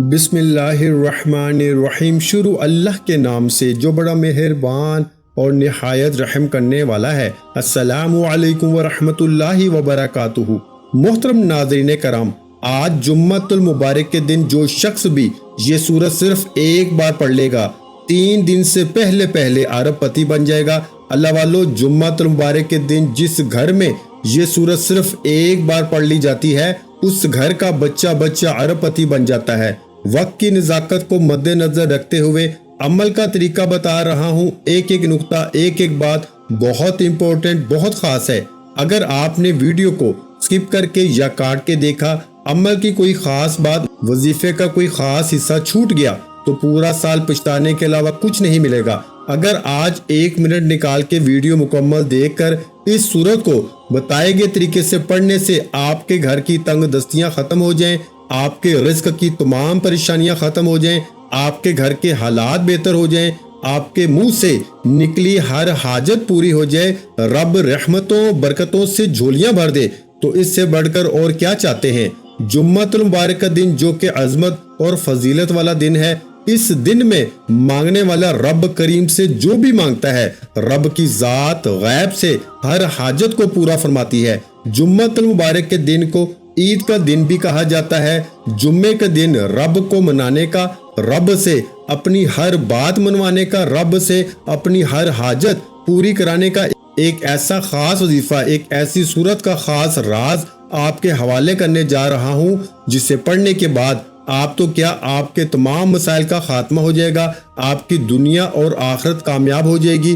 بسم اللہ الرحمن الرحیم۔ شروع اللہ کے نام سے جو بڑا مہربان اور نہایت رحم کرنے والا ہے۔ السلام علیکم ورحمۃ اللہ وبرکاتہ۔ محترم ناظرین کرام، آج جمعۃ المبارک کے دن جو شخص بھی یہ سورت صرف ایک بار پڑھ لے گا 3 دن سے پہلے ارب پتی بن جائے گا۔ اللہ والو، جمعۃ المبارک کے دن جس گھر میں یہ سورت صرف ایک بار پڑھ لی جاتی ہے اس گھر کا بچہ ارب پتی بن جاتا ہے۔ وقت کی نزاکت کو مد نظر رکھتے ہوئے عمل کا طریقہ بتا رہا ہوں۔ ایک نقطہ، ایک بات بہت امپورٹنٹ، بہت خاص ہے۔ اگر آپ نے ویڈیو کو سکپ کر کے یا کاٹ کے دیکھا، عمل کی کوئی خاص بات، وظیفے کا کوئی خاص حصہ چھوٹ گیا تو پورا سال پچھتانے کے علاوہ کچھ نہیں ملے گا۔ اگر آج 1 منٹ نکال کے ویڈیو مکمل دیکھ کر اس سورت کو بتائے گئے طریقے سے پڑھنے سے آپ کے گھر کی تنگ دستیاں ختم ہو جائیں، آپ کے رزق کی تمام پریشانیاں ختم ہو جائیں، آپ کے گھر کے حالات بہتر ہو جائیں، آپ کے منہ سے نکلی ہر حاجت پوری ہو جائے، رب رحمتوں برکتوں سے جھولیاں بھر دے، تو اس سے بڑھ کر اور کیا چاہتے ہیں۔ جمعۃ المبارک کا دن جو کہ عظمت اور فضیلت والا دن ہے، اس دن میں مانگنے والا رب کریم سے جو بھی مانگتا ہے، رب کی ذات غیب سے ہر حاجت کو پورا فرماتی ہے۔ جمعۃ المبارک کے دن کو عید کا دن بھی کہا جاتا ہے۔ جمعے کا دن رب کو منانے کا، رب سے اپنی ہر بات منوانے کا، رب سے اپنی ہر حاجت پوری کرانے کا ایک ایسا خاص وظیفہ، ایک ایسی صورت کا خاص راز آپ کے حوالے کرنے جا رہا ہوں، جسے پڑھنے کے بعد آپ تو کیا، آپ کے تمام مسائل کا خاتمہ ہو جائے گا، آپ کی دنیا اور آخرت کامیاب ہو جائے گی۔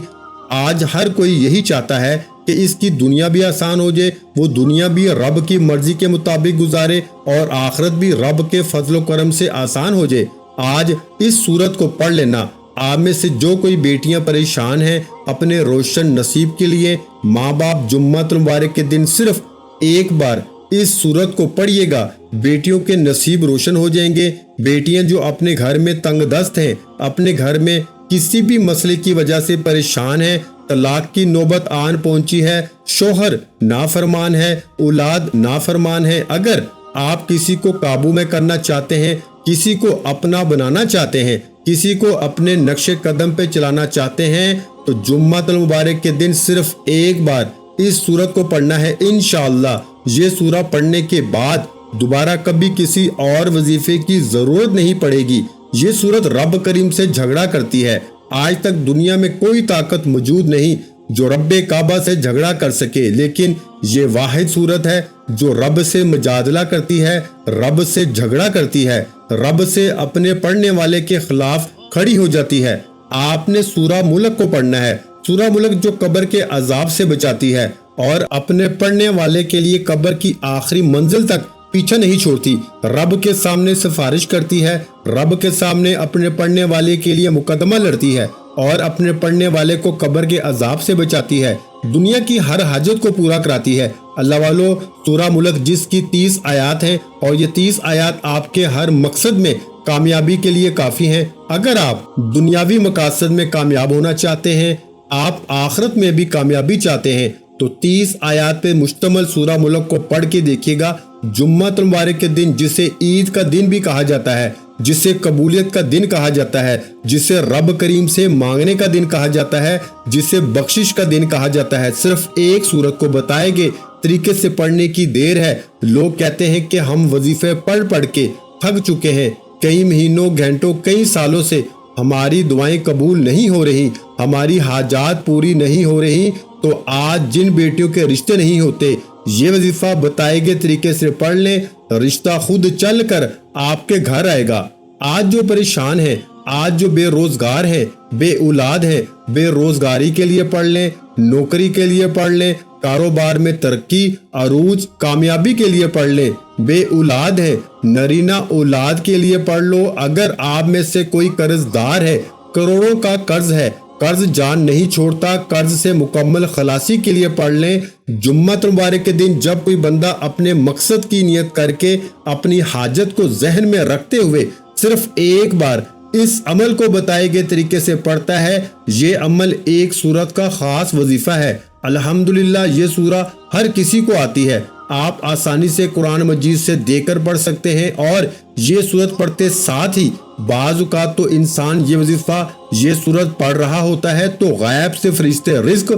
آج ہر کوئی یہی چاہتا ہے کہ اس کی دنیا بھی آسان ہو جائے، وہ دنیا بھی رب کی مرضی کے مطابق گزارے اور آخرت بھی رب کے فضل و کرم سے آسان ہو جائے۔ آج اس سورت کو پڑھ لینا۔ آپ میں سے جو کوئی بیٹیاں پریشان ہیں اپنے روشن نصیب کے لیے، ماں باپ جمعۃ المبارک کے دن صرف ایک بار اس سورت کو پڑھیے گا، بیٹیوں کے نصیب روشن ہو جائیں گے۔ بیٹیاں جو اپنے گھر میں تنگ دست ہیں، اپنے گھر میں کسی بھی مسئلے کی وجہ سے پریشان ہیں، طلاق کی نوبت آن پہنچی ہے، شوہر نافرمان ہے، اولاد نافرمان ہے، اگر آپ کسی کو قابو میں کرنا چاہتے ہیں، کسی کو اپنا بنانا چاہتے ہیں، کسی کو اپنے نقش قدم پہ چلانا چاہتے ہیں، تو جمعۃ المبارک کے دن صرف ایک بار اس سورت کو پڑھنا ہے۔ انشاءاللہ یہ سورہ پڑھنے کے بعد دوبارہ کبھی کسی اور وظیفے کی ضرورت نہیں پڑے گی۔ یہ سورت رب کریم سے جھگڑا کرتی ہے۔ آج تک دنیا میں کوئی طاقت موجود نہیں جو رب کعبہ سے جھگڑا کر سکے، لیکن یہ واحد سورت ہے جو رب سے مجادلہ کرتی ہے، رب سے جھگڑا کرتی ہے، رب سے اپنے پڑھنے والے کے خلاف کھڑی ہو جاتی ہے۔ آپ نے سورہ ملک کو پڑھنا ہے، سورہ ملک جو قبر کے عذاب سے بچاتی ہے اور اپنے پڑھنے والے کے لیے قبر کی آخری منزل تک پیچھا نہیں چھوڑتی، رب کے سامنے سفارش کرتی ہے، رب کے سامنے اپنے پڑھنے والے کے لیے مقدمہ لڑتی ہے اور اپنے پڑھنے والے کو قبر کے عذاب سے بچاتی ہے، دنیا کی ہر حاجت کو پورا کراتی ہے۔ اللہ والو، سورہ ملک جس کی 30 آیات ہیں اور یہ 30 آیات آپ کے ہر مقصد میں کامیابی کے لیے کافی ہیں۔ اگر آپ دنیاوی مقاصد میں کامیاب ہونا چاہتے ہیں، آپ آخرت میں بھی کامیابی چاہتے ہیں، تو 30 آیات پہ مشتمل سورہ ملک کو پڑھ کے دیکھیے گا۔ جمعۃ المبارک کے دن جسے عید کا دن بھی کہا جاتا ہے، جسے قبولیت کا دن کہا جاتا ہے، جسے رب کریم سے مانگنے کا دن کہا جاتا ہے، جسے بخشش کا دن کہا جاتا ہے، صرف ایک سورت کو بتائے گئے طریقے سے پڑھنے کی دیر ہے۔ لوگ کہتے ہیں کہ ہم وظیفے پڑھ کے تھک چکے ہیں، کئی مہینوں، گھنٹوں، کئی سالوں سے ہماری دعائیں قبول نہیں ہو رہی، ہماری حاجات پوری نہیں ہو رہی، تو آج جن بیٹیوں کے رشتے نہیں ہوتے، یہ وظیفہ بتائے گئے طریقے سے پڑھ لیں، رشتہ خود چل کر آپ کے گھر آئے گا۔ آج جو پریشان ہیں، آج جو بے روزگار ہیں، بے اولاد ہیں، بے روزگاری کے لیے پڑھ لیں، نوکری کے لیے پڑھ لیں، کاروبار میں ترقی، عروج، کامیابی کے لیے پڑھ لیں، بے اولاد ہے، نرینہ اولاد کے لیے پڑھ لو۔ اگر آپ میں سے کوئی قرض دار ہے، کروڑوں کا قرض ہے، قرض جان نہیں چھوڑتا، قرض سے مکمل خلاصی کے لیے پڑھ لیں۔ جمعۃ المبارک کے دن جب کوئی بندہ اپنے مقصد کی نیت کر کے اپنی حاجت کو ذہن میں رکھتے ہوئے صرف ایک بار اس عمل کو بتائے گئے طریقے سے پڑھتا ہے، یہ عمل ایک سورت کا خاص وظیفہ ہے۔ الحمدللہ یہ سورہ ہر کسی کو آتی ہے، آپ آسانی سے قرآن مجید سے دیکھ کر پڑھ سکتے ہیں، اور یہ سورت پڑھتے ساتھ ہی بعض اوقات تو انسان یہ وظیفہ یہ سورت پڑھ رہا ہوتا ہے تو غیب سے فرشتے رزق،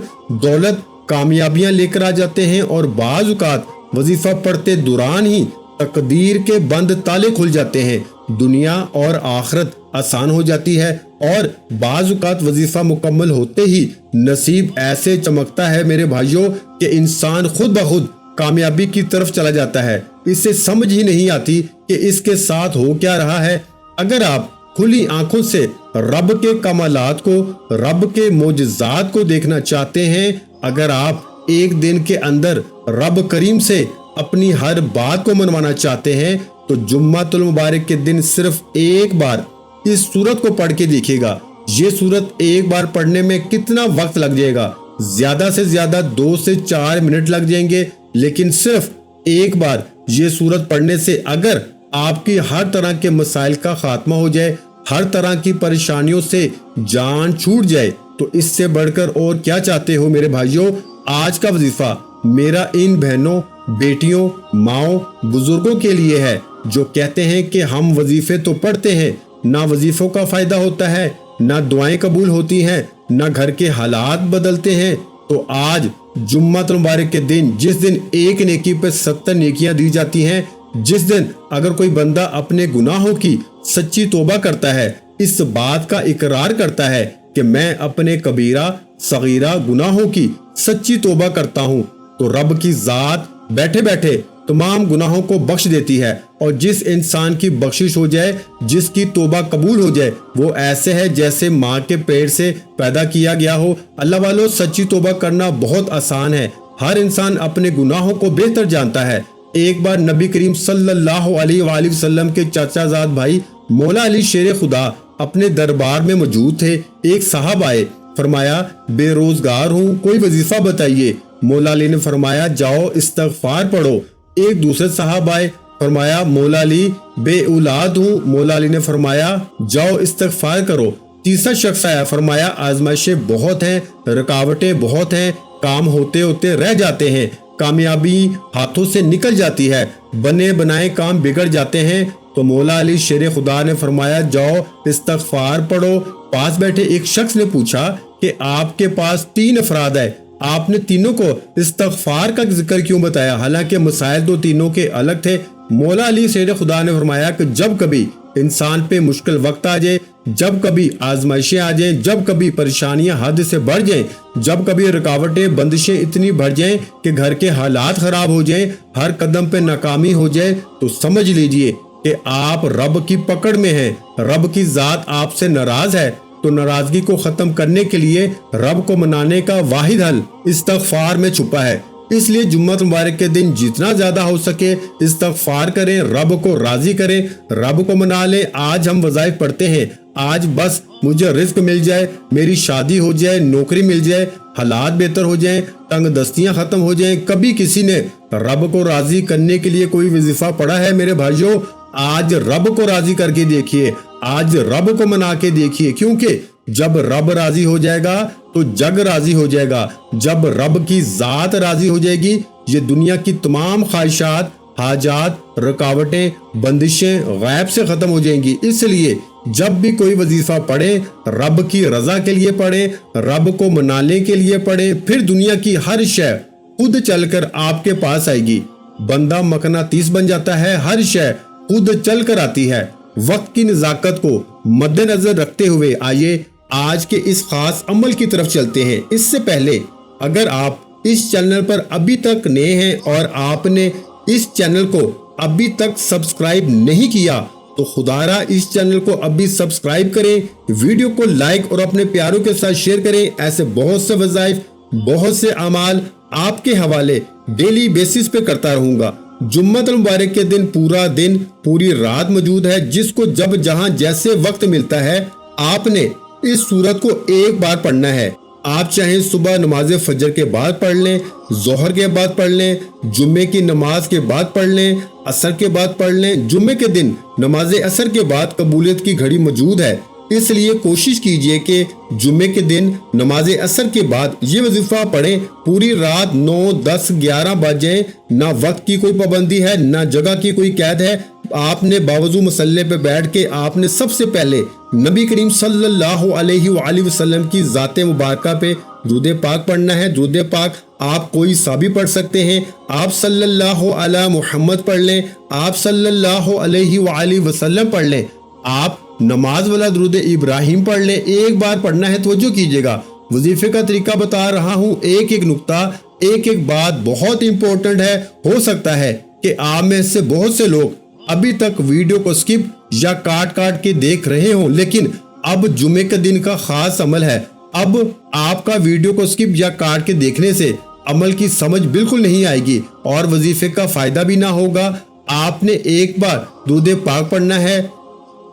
دولت، کامیابیاں لے کر آ جاتے ہیں، اور بعض اوقات وظیفہ پڑھتے دوران ہی تقدیر کے بند تالے کھل جاتے ہیں، دنیا اور آخرت آسان ہو جاتی ہے، اور بعض اوقات وظیفہ مکمل ہوتے ہی نصیب ایسے چمکتا ہے میرے بھائیوں کہ انسان خود بخود کامیابی کی طرف چلا جاتا ہے، اسے سمجھ ہی نہیں آتی کہ اس کے ساتھ ہو کیا رہا ہے۔ اگر آپ کھلی آنکھوں سے رب کے کمالات کو، رب کے معجزات کو دیکھنا چاہتے ہیں، اگر آپ ایک دن کے اندر رب کریم سے اپنی ہر بات کو منوانا چاہتے ہیں تو جمعۃ المبارک کے دن صرف ایک بار اس سورت کو پڑھ کے دیکھیے گا۔ یہ سورت ایک بار پڑھنے میں کتنا وقت لگ جائے گا؟ زیادہ سے زیادہ 2 سے 4 منٹ لگ جائیں گے، لیکن صرف ایک بار یہ سورت پڑھنے سے اگر آپ کی ہر طرح کے مسائل کا خاتمہ ہو جائے، ہر طرح کی پریشانیوں سے جان چھوٹ جائے، تو اس سے بڑھ کر اور کیا چاہتے ہو میرے بھائیوں؟ آج کا وظیفہ میرا ان بہنوں، بیٹیوں، ماؤں، بزرگوں کے لیے ہے جو کہتے ہیں کہ ہم وظیفے تو پڑھتے ہیں، نہ وظیفوں کا فائدہ ہوتا ہے، نہ دعائیں قبول ہوتی ہیں، نہ گھر کے حالات بدلتے ہیں۔ تو آج جمعۃ المبارک کے دن، جس دن ایک نیکی پہ 70 نیکیاں دی جاتی ہیں، جس دن اگر کوئی بندہ اپنے گناہوں کی سچی توبہ کرتا ہے، اس بات کا اقرار کرتا ہے کہ میں اپنے کبیرہ صغیرہ گناہوں کی سچی توبہ کرتا ہوں، تو رب کی ذات بیٹھے بیٹھے تمام گناہوں کو بخش دیتی ہے، اور جس انسان کی بخشش ہو جائے، جس کی توبہ قبول ہو جائے، وہ ایسے ہے جیسے ماں کے پیٹ سے پیدا کیا گیا ہو۔ اللہ والو، سچی توبہ کرنا بہت آسان ہے، ہر انسان اپنے گناہوں کو بہتر جانتا ہے۔ ایک بار نبی کریم صلی اللہ علیہ وآلہ وسلم کے چاچا زاد بھائی مولا علی شیر خدا اپنے دربار میں موجود تھے۔ ایک صاحب آئے، فرمایا بے روزگار ہوں، کوئی وظیفہ بتائیے۔ مولا علی نے فرمایا جاؤ استغفار پڑھو۔ ایک دوسرے صاحب آئے، فرمایا مولا علی بے اولاد ہوں۔ مولا علی نے فرمایا جاؤ استغفار کرو۔ تیسرا شخص آیا، فرمایا آزمائشیں بہت ہیں، رکاوٹیں بہت ہیں، کام ہوتے ہوتے رہ جاتے ہیں، کامیابی ہاتھوں سے نکل جاتی ہے، بنے بنائے کام بگڑ جاتے ہیں۔ تو مولا علی شیر خدا نے فرمایا جاؤ استغفار پڑھو۔ پاس بیٹھے ایک شخص نے پوچھا کہ آپ کے پاس 3 افراد ہے، آپ نے تینوں کو استغفار کا ذکر کیوں بتایا، حالانکہ مسائل تو تینوں کے الگ تھے؟ مولا علی شیر خدا نے فرمایا کہ جب کبھی انسان پہ مشکل وقت آ جائے، جب کبھی آزمائشیں آ جائیں، جب کبھی پریشانیاں حد سے بڑھ جائیں، جب کبھی رکاوٹیں بندشیں اتنی بڑھ جائیں کہ گھر کے حالات خراب ہو جائیں، ہر قدم پہ ناکامی ہو جائے، تو سمجھ لیجئے کہ آپ رب کی پکڑ میں ہیں، رب کی ذات آپ سے ناراض ہے۔ تو ناراضگی کو ختم کرنے کے لیے رب کو منانے کا واحد حل استغفار میں چھپا ہے۔ اس لیے جمعۃ مبارک کے دن جتنا زیادہ ہو سکے استغفار کریں، رب کو راضی کریں، رب کو منا لیں۔ آج ہم وظائف پڑھتے ہیں، آج بس مجھے رزق مل جائے، میری شادی ہو جائے، نوکری مل جائے، حالات بہتر ہو جائیں، تنگ دستیاں ختم ہو جائیں۔ کبھی کسی نے رب کو راضی کرنے کے لیے کوئی وظیفہ پڑھا ہے میرے بھائیوں؟ آج رب کو راضی کر کے دیکھیے، آج رب کو منا کے دیکھیے، کیونکہ جب رب راضی ہو جائے گا تو جگ راضی ہو جائے گا۔ جب رب کی ذات راضی ہو جائے گی، یہ دنیا کی تمام خواہشات، حاجات، رکاوٹیں، بندشیں غیب سے ختم ہو جائیں گی۔ اس لیے جب بھی کوئی وظیفہ پڑھے، رب کی رضا کے لیے پڑھے، رب کو منانے کے لیے پڑھے، پھر دنیا کی ہر شے خود چل کر آپ کے پاس آئے گی۔ بندہ مقناطیس بن جاتا ہے، ہر شے خود چل کر آتی ہے۔ وقت کی نزاکت کو مد نظر رکھتے ہوئے آئیے آج کے اس خاص عمل کی طرف چلتے ہیں۔ اس سے پہلے اگر آپ اس چینل پر ابھی تک نئے ہیں اور آپ نے اس چینل کو ابھی تک سبسکرائب نہیں کیا تو خدارا اس چینل کو ابھی سبسکرائب کریں، ویڈیو کو لائک اور اپنے پیاروں کے ساتھ شیئر کریں۔ ایسے بہت سے وظائف، بہت سے اعمال آپ کے حوالے ڈیلی بیسس پہ کرتا رہوں گا۔ جمعۃ المبارک کے دن پورا دن، پوری رات موجود ہے، جس کو جب جہاں جیسے وقت ملتا ہے آپ نے اس سورت کو ایک بار پڑھنا ہے۔ آپ چاہیں صبح نماز فجر کے بعد پڑھ لیں، ظہر کے بعد پڑھ لیں، جمعے کی نماز کے بعد پڑھ لیں، عصر کے بعد پڑھ لیں۔ جمعے کے دن نماز عصر کے بعد قبولیت کی گھڑی موجود ہے، اس لیے کوشش کیجئے کہ جمعے کے دن نماز عصر کے بعد یہ وظیفہ پڑھیں۔ پوری رات 9، 10، 11 بجے، نہ وقت کی کوئی پابندی ہے، نہ جگہ کی کوئی قید ہے۔ آپ نے باوضو مصلی پہ بیٹھ کے آپ نے سب سے پہلے نبی کریم صلی اللہ علیہ وآلہ وسلم کی ذات مبارکہ پہ درود پاک پڑھنا ہے۔ درود پاک آپ کوئی سا بھی پڑھ سکتے ہیں۔ آپ صلی اللہ علی محمد پڑھ لیں، آپ صلی اللہ علیہ وآلہ وسلم پڑھ لیں، آپ نماز والا درود ابراہیم پڑھ لیں۔ ایک بار پڑھنا ہے، توجہ کیجئے گا، وظیفے کا طریقہ بتا رہا ہوں، ایک ایک نقطہ، ایک ایک بات بہت امپورٹنٹ ہے۔ ہو سکتا ہے کہ آپ میں سے بہت سے لوگ ابھی تک ویڈیو کو سکپ یا کاٹ کے دیکھ رہے ہوں، لیکن اب جمعے کے دن کا خاص عمل ہے۔ اب آپ کا ویڈیو کو سکپ یا کاٹ کے دیکھنے سے عمل کی سمجھ بالکل نہیں آئے گی اور وظیفے کا فائدہ بھی نہ ہوگا۔ آپ نے ایک بار درود پاک پڑھنا ہے،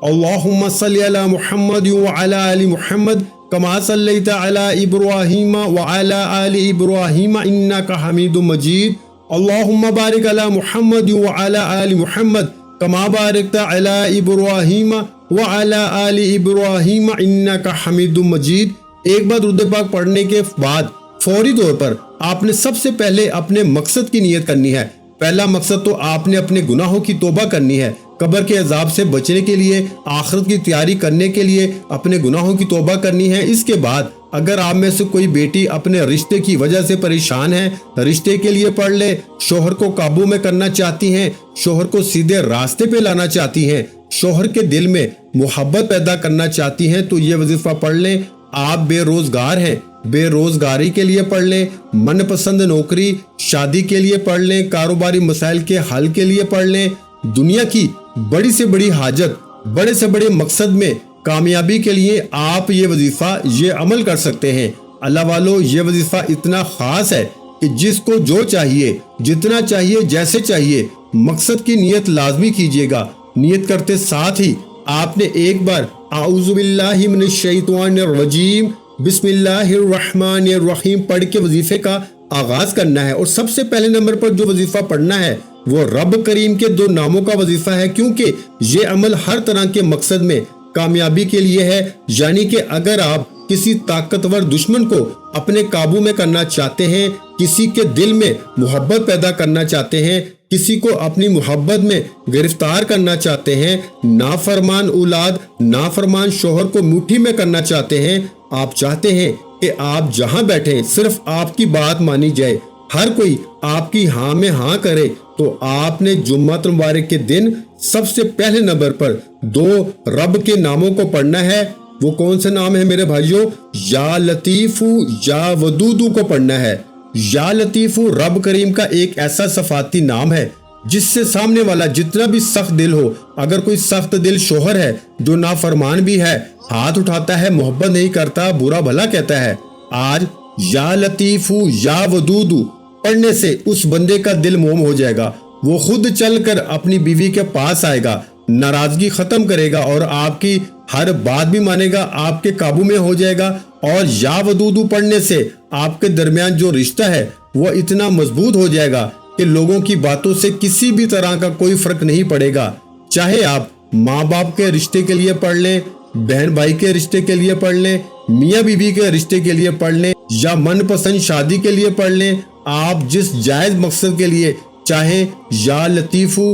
اللہم صلی علی محمد وعلی آل محمد کما صلیت علی ابراہیم وعلی آل ابراہیم انک حمید مجید، اللہم بارک علی محمد وعلی آل محمد کما بارکت علی ابراہیم وعلی آل ابراہیم انک حمید مجید۔ ایک بار درود پاک پڑھنے کے بعد فوری طور پر آپ نے سب سے پہلے اپنے مقصد کی نیت کرنی ہے۔ پہلا مقصد تو آپ نے اپنے گناہوں کی توبہ کرنی ہے، قبر کے عذاب سے بچنے کے لیے، آخرت کی تیاری کرنے کے لیے اپنے گناہوں کی توبہ کرنی ہے۔ اس کے بعد اگر آپ میں سے کوئی بیٹی اپنے رشتے کی وجہ سے پریشان ہے، رشتے کے لیے پڑھ لے، شوہر کو قابو میں کرنا چاہتی ہیں، شوہر کو سیدھے راستے پہ لانا چاہتی ہیں، شوہر کے دل میں محبت پیدا کرنا چاہتی ہیں، تو یہ وظیفہ پڑھ لیں۔ آپ بے روزگار ہیں، بے روزگاری کے لیے پڑھ لیں، من پسند نوکری، شادی کے لیے پڑھ لیں، کاروباری مسائل کے حل کے لیے پڑھ لیں، دنیا کی بڑی سے بڑی حاجت، بڑے سے بڑے مقصد میں کامیابی کے لیے آپ یہ وظیفہ، یہ عمل کر سکتے ہیں۔ اللہ والو، یہ وظیفہ اتنا خاص ہے کہ جس کو جو چاہیے، جتنا چاہیے، جیسے چاہیے، مقصد کی نیت لازمی کیجیے گا۔ نیت کرتے ساتھ ہی آپ نے ایک بار اعوذ باللہ من الشیطان الرجیم بسم اللہ الرحمن الرحیم پڑھ کے وظیفے کا آغاز کرنا ہے۔ اور سب سے پہلے نمبر پر جو وظیفہ پڑھنا ہے وہ رب کریم کے 2 ناموں کا وظیفہ ہے، کیونکہ یہ عمل ہر طرح کے مقصد میں کامیابی کے لیے ہے۔ یعنی کہ اگر آپ کسی طاقتور دشمن کو اپنے قابو میں کرنا چاہتے ہیں، کسی کے دل میں محبت پیدا کرنا چاہتے ہیں، کسی کو اپنی محبت میں گرفتار کرنا چاہتے ہیں، نافرمان اولاد، نافرمان شوہر کو مٹھی میں کرنا چاہتے ہیں، آپ چاہتے ہیں کہ آپ جہاں بیٹھیں صرف آپ کی بات مانی جائے، ہر کوئی آپ کی ہاں میں ہاں کرے، تو آپ نے جمعہ مبارک کے دن سب سے پہلے نمبر پر 2 رب کے ناموں کو پڑھنا ہے۔ وہ کون سے نام ہے میرے بھائیوں؟ یا لطیفو یا ودودو کو پڑھنا ہے۔ یا لطیفو رب کریم کا ایک ایسا صفاتی نام ہے جس سے سامنے والا جتنا بھی سخت دل ہو، اگر کوئی سخت دل شوہر ہے جو نافرمان بھی ہے، ہاتھ اٹھاتا ہے، محبت نہیں کرتا، برا بھلا کہتا ہے، آج یا لطیفو یا ودودو پڑھنے سے اس بندے کا دل موم ہو جائے گا، وہ خود چل کر اپنی بیوی کے پاس آئے گا، ناراضگی ختم کرے گا اور آپ کی ہر بات بھی مانے گا، آپ کے قابو میں ہو جائے گا۔ اور یا ودودو پڑھنے سے آپ کے درمیان جو رشتہ ہے وہ اتنا مضبوط ہو جائے گا کہ لوگوں کی باتوں سے کسی بھی طرح کا کوئی فرق نہیں پڑے گا۔ چاہے آپ ماں باپ کے رشتے کے لیے پڑھ لیں، بہن بھائی کے رشتے کے لیے پڑھ لیں، میاں بیوی کے رشتے کے لیے پڑھ لیں، یا من پسند شادی کے لیے پڑھ لیں، آپ جس جائز مقصد کے لیے چاہے یا لطیفو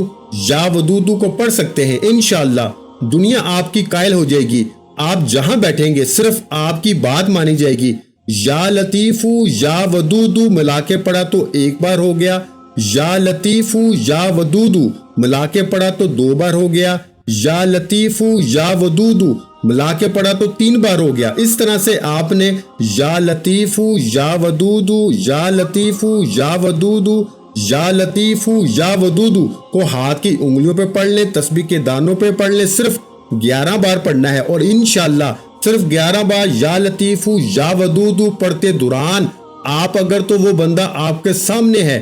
یا ودودو کو پڑھ سکتے ہیں۔ انشاءاللہ دنیا آپ کی قائل ہو جائے گی، آپ جہاں بیٹھیں گے صرف آپ کی بات مانی جائے گی۔ یا لطیفو یا ودودو ملا کے پڑھا تو ایک بار ہو گیا، یا لطیفو یا ودودو ملا کے پڑھا تو 2 بار ہو گیا، یا لطیفو یا ودودو ملا کے پڑھا تو 3 بار ہو گیا۔ اس طرح سے آپ نے یا لطیفو یا ودودو یا لطیفو یا ودودو یا لطیفو یا ودودو کو ہاتھ کی انگلیوں پہ پڑھ لیں، تسبیح کے دانوں پہ پڑھ لیں، صرف 11 بار پڑھنا ہے۔ اور انشاءاللہ صرف 11 بار یا لطیفو یا ودودو پڑھتے دوران آپ اگر تو وہ بندہ آپ کے سامنے ہے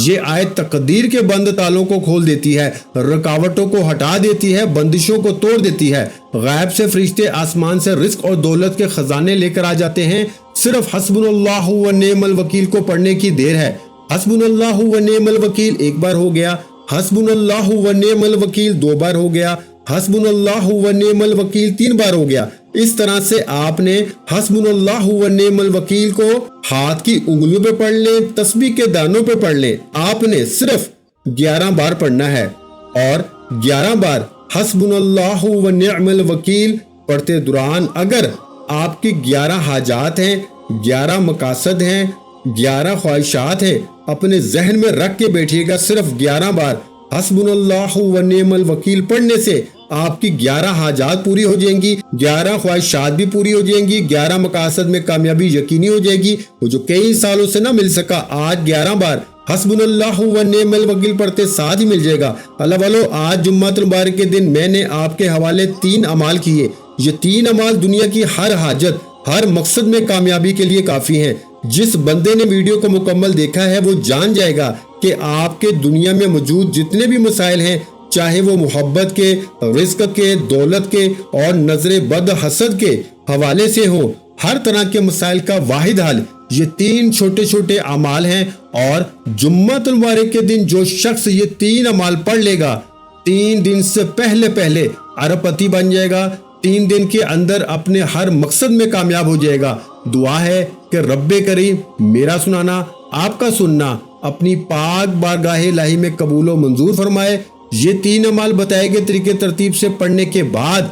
یہ آیت تقدیر کے بند تالوں کو کھول دیتی ہے، رکاوٹوں کو ہٹا دیتی ہے، بندشوں کو توڑ دیتی ہے۔ غیب سے فرشتے آسمان سے رزق اور دولت کے خزانے لے کر آ جاتے ہیں۔ صرف حسبنا اللہ و نعم الوکیل کو پڑھنے کی دیر ہے۔ حسبنا اللہ و نعم الوکیل ایک بار ہو گیا، حسبنا اللہ و نعم الوکیل دو بار ہو گیا، حسبنا اللہ و نعم الوکیل تین بار ہو گیا۔ اس طرح سے آپ نے حسبنا اللہ و نعم الوکیل کو ہاتھ کی انگلیوں پہ پڑھ لیں، تسبیح کے دانوں پہ پڑھ لیں۔ آپ نے صرف 11 بار پڑھنا ہے، اور 11 بار حسبنا اللہ و نعم الوکیل پڑھتے دوران اگر آپ کی 11 حاجات ہیں، 11 مقاصد ہیں، 11 خواہشات ہیں، اپنے ذہن میں رکھ کے بیٹھیے گا۔ صرف 11 بار حسبنا اللہ و نعم الوکیل پڑھنے سے آپ کی 11 حاجات پوری ہو جائیں گی، 11 خواہشات بھی پوری ہو جائیں گی، 11 مقاصد میں کامیابی یقینی ہو جائے گی۔ وہ جو کئی سالوں سے نہ مل سکا، آج 11 بار حسبنا اللہ و نعم الوکیل پڑھتے ساتھ ہی مل جائے گا۔ اللہ والو، آج جمعہ المبارک کے دن میں نے آپ کے حوالے 3 اعمال کیے۔ یہ 3 اعمال دنیا کی ہر حاجت، ہر مقصد میں کامیابی کے لیے کافی ہیں۔ جس بندے نے ویڈیو کو مکمل دیکھا ہے وہ جان جائے گا کہ آپ کے دنیا میں موجود جتنے بھی مسائل ہیں، چاہے وہ محبت کے، رزق کے، دولت کے اور نظر بد حسد کے حوالے سے ہو، ہر طرح کے مسائل کا واحد حل یہ 3 چھوٹے چھوٹے اعمال ہیں۔ اور جمعہ المبارک کے دن جو شخص یہ 3 اعمال پڑھ لے گا، 3 دن سے پہلے ارب پتی بن جائے گا، 3 دن کے اندر اپنے ہر مقصد میں کامیاب ہو جائے گا۔ دعا ہے کہ رب کریم میرا سنانا، آپ کا سننا اپنی پاک بارگاہ الہی میں قبول و منظور فرمائے۔ یہ 3 اعمال بتائے گئے طریقے ترتیب سے پڑھنے کے بعد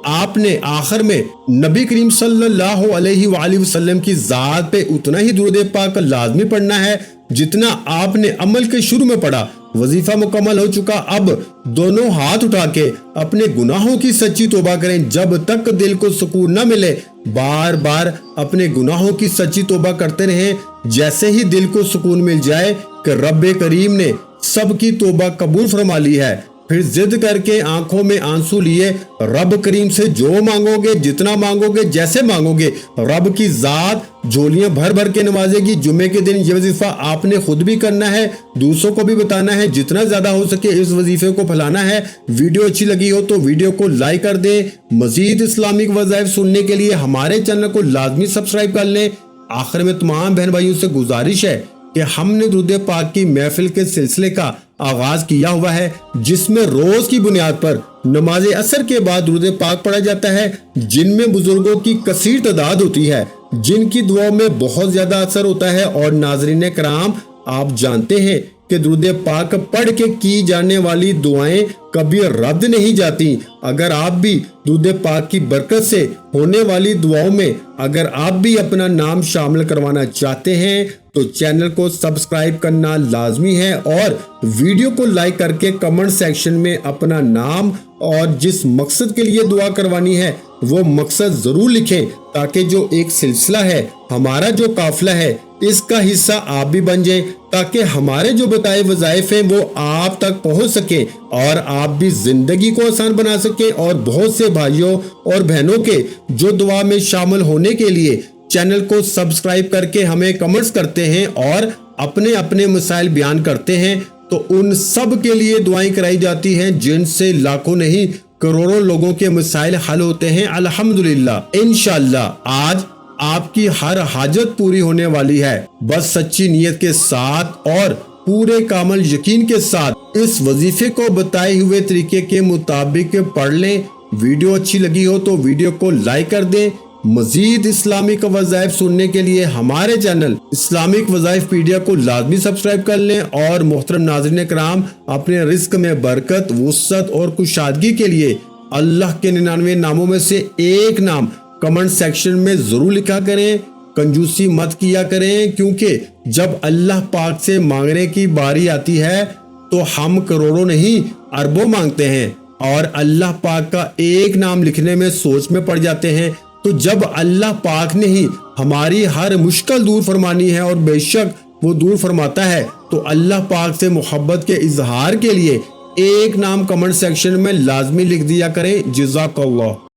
آپ نے آخر میں نبی کریم صلی اللہ علیہ وآلہ وسلم کی ذات پہ اتنا ہی درود پاک لازمی پڑھنا ہے جتنا آپ نے عمل کے شروع میں پڑھا۔ وظیفہ مکمل ہو چکا، اب دونوں ہاتھ اٹھا کے اپنے گناہوں کی سچی توبہ کریں۔ جب تک دل کو سکون نہ ملے بار بار اپنے گناہوں کی سچی توبہ کرتے رہیں۔ جیسے ہی دل کو سکون مل جائے کہ رب کریم نے سب کی توبہ قبول فرما لی ہے، پھر ضد کر کے آنکھوں میں آنسو لیے رب کریم سے جو مانگو گے، جتنا مانگو گے، جیسے مانگو گے، رب کی ذات جھولیاں بھر بھر کے نوازے گی۔ جمعے کے دن یہ وظیفہ آپ نے خود بھی کرنا ہے، دوسروں کو بھی بتانا ہے، جتنا زیادہ ہو سکے اس وظیفے کو پھیلانا ہے۔ ویڈیو اچھی لگی ہو تو ویڈیو کو لائک کر دیں۔ مزید اسلامک وظائف سننے کے لیے ہمارے چینل کو لازمی سبسکرائب کر لیں۔ آخر میں تمام بہن بھائیوں سے گزارش ہے کہ ہم نے درود پاک کی محفل کے سلسلے کا آغاز کیا ہوا ہے، جس میں روز کی بنیاد پر نماز عصر کے بعد درود پاک پڑھا جاتا ہے، جن میں بزرگوں کی کثیر تعداد ہوتی ہے، جن کی دعاؤں میں بہت زیادہ اثر ہوتا ہے۔ اور ناظرین کرام، آپ جانتے ہیں کہ درود پاک پڑھ کے کی جانے والی دعائیں کبھی رد نہیں جاتی۔ اگر آپ بھی درود پاک کی برکت سے ہونے والی دعاؤں میں اگر آپ بھی اپنا نام شامل کروانا چاہتے ہیں تو چینل کو سبسکرائب کرنا لازمی ہے، اور ویڈیو کو لائک کر کے کمنٹ سیکشن میں اپنا نام اور جس مقصد کے لیے دعا کروانی ہے وہ مقصد ضرور لکھیں، تاکہ جو ایک سلسلہ ہے، ہمارا جو قافلہ ہے، اس کا حصہ آپ بھی بن جائیں، تاکہ ہمارے جو بتائے وظائف ہیں وہ آپ تک پہنچ سکیں اور آپ بھی زندگی کو آسان بنا سکیں۔ اور بہت سے بھائیوں اور بہنوں کے جو دعا میں شامل ہونے کے لیے چینل کو سبسکرائب کر کے ہمیں کمنٹس کرتے ہیں اور اپنے اپنے مسائل بیان کرتے ہیں، تو ان سب کے لیے دعائیں کرائی جاتی ہیں، جن سے لاکھوں نہیں کروڑوں لوگوں کے مسائل حل ہوتے ہیں الحمدللہ۔ انشاءاللہ آج آپ کی ہر حاجت پوری ہونے والی ہے، بس سچی نیت کے ساتھ اور پورے کامل یقین کے ساتھ اس وظیفے کو بتائے ہوئے طریقے کے مطابق پڑھ لیں۔ ویڈیو اچھی لگی ہو تو ویڈیو کو لائک کر دیں۔ مزید اسلامک وظائف سننے کے لیے ہمارے چینل اسلامک وظائف پیڈیا کو لازمی سبسکرائب کر لیں۔ اور محترم ناظرین کرام، اپنے رزق میں برکت، وسعت اور کشادگی کے لیے اللہ کے 99 ناموں میں سے ایک نام کمنٹ سیکشن میں ضرور لکھا کریں۔ کنجوسی مت کیا کریں، کیونکہ جب اللہ پاک سے مانگنے کی باری آتی ہے تو ہم کروڑوں نہیں اربوں مانگتے ہیں، اور اللہ پاک کا ایک نام لکھنے میں سوچ میں پڑ جاتے ہیں۔ تو جب اللہ پاک نے ہی ہماری ہر مشکل دور فرمانی ہے، اور بے شک وہ دور فرماتا ہے، تو اللہ پاک سے محبت کے اظہار کے لیے ایک نام کمنٹ سیکشن میں لازمی لکھ دیا کریں۔ جزاک اللہ۔